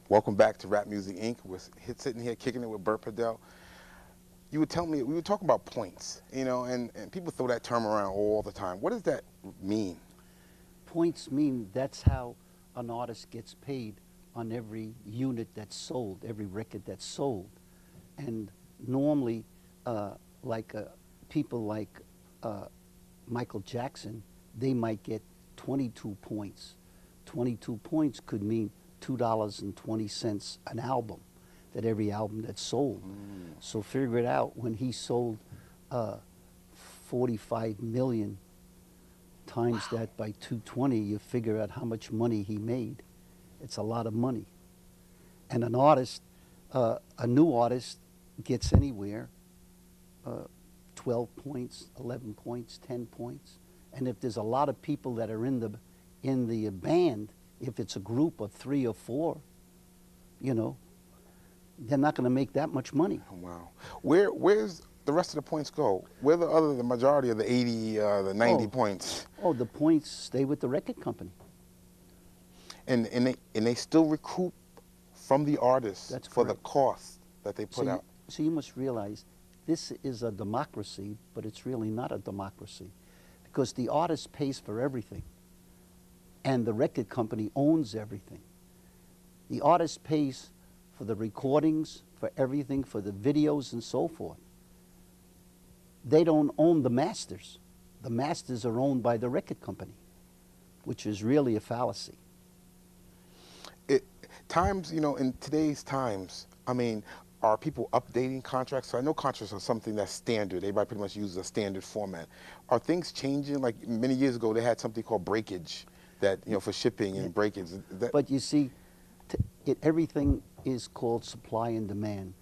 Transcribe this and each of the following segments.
Welcome back to Rap Music Inc. We're sitting here kicking it with Bert Padell. You would tell me, we were talking about points, you know, and people throw that term around all the time. What does that mean? Points mean that's how an artist gets paid on every unit that's sold, every record that's sold. And normally, people like Michael Jackson, they might get 22 points. 22 points could mean $2.20 an album, that every album that's sold. So figure it out, when he sold 45 million times that by 220, you figure out how much money he made. It's a lot of money. And an artist, a new artist gets anywhere 12 points, 11 points, 10 points. And if there's a lot of people that are in the band, if it's a group of 3 or 4, you know, they're not going to make that much money. Wow. Where's the rest of the points go? Where the majority of the 80, the 90 points? Oh, the points stay with the record company. And they still recoup from the artists for the cost that they put out. So you must realize this is a democracy, but it's really not a democracy, because the artist pays for everything and the record company owns everything. The artist pays for the recordings, for everything, for the videos and so forth. They don't own the masters. The masters are owned by the record company, which is really a fallacy. Times, you know, in today's times, I mean, are people updating contracts? So I know contracts are something that's standard. Everybody pretty much uses a standard format. Are things changing? Like many years ago, they had something called breakage, that, you know, for shipping and breakage. But you see, everything is called supply and demand.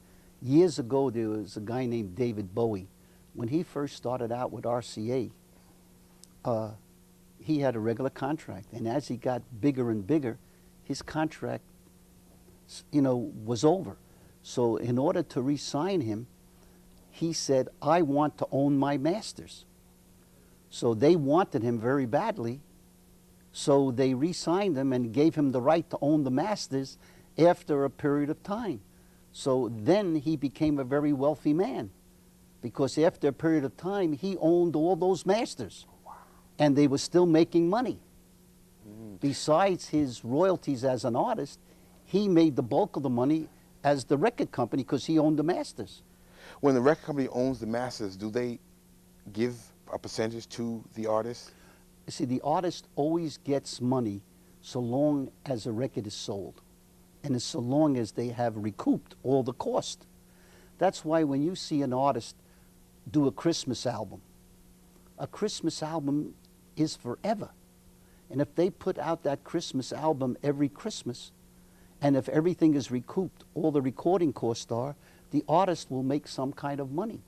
Years ago, there was a guy named David Bowie. When he first started out with RCA, he had a regular contract. And as he got bigger and bigger, his contract, you know, was over. So in order to re-sign him, he said, I want to own my masters. So they wanted him very badly. So they re-signed him and gave him the right to own the masters after a period of time. So then he became a very wealthy man, because after a period of time, he owned all those masters. Wow. And they were still making money. Besides his royalties as an artist, he made the bulk of the money as the record company, because he owned the masters. When the record company owns the masters, do they give a percentage to the artist? You see, the artist always gets money so long as a record is sold, and so long as they have recouped all the cost. That's why when you see an artist do a Christmas album is forever. And if they put out that Christmas album every Christmas, and if everything is recouped, all the recording costs are, the artist will make some kind of money.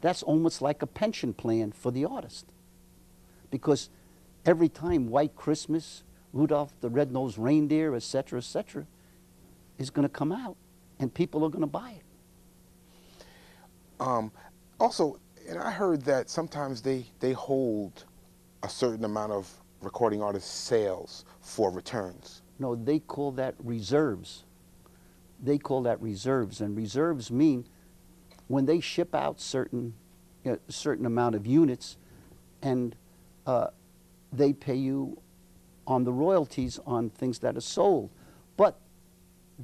That's almost like a pension plan for the artist. Because every time White Christmas, Rudolph the Red-Nosed Reindeer, etc., is going to come out, and people are going to buy it. Also, and I heard that sometimes they hold a certain amount of recording artist sales for returns. No, they call that reserves. They call that reserves, and reserves mean when they ship out certain amount of units, and they pay you on the royalties on things that are sold. But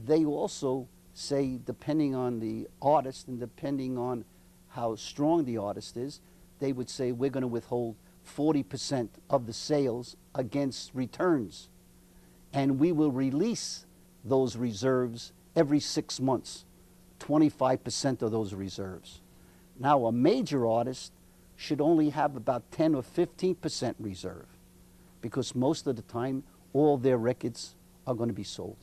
they also say, depending on the artist and depending on how strong the artist is, they would say, we're going to withhold 40% of the sales against returns. And we will release those reserves every 6 months, 25% of those reserves. Now, a major artist should only have about 10 or 15% reserve, because most of the time, all their records are going to be sold.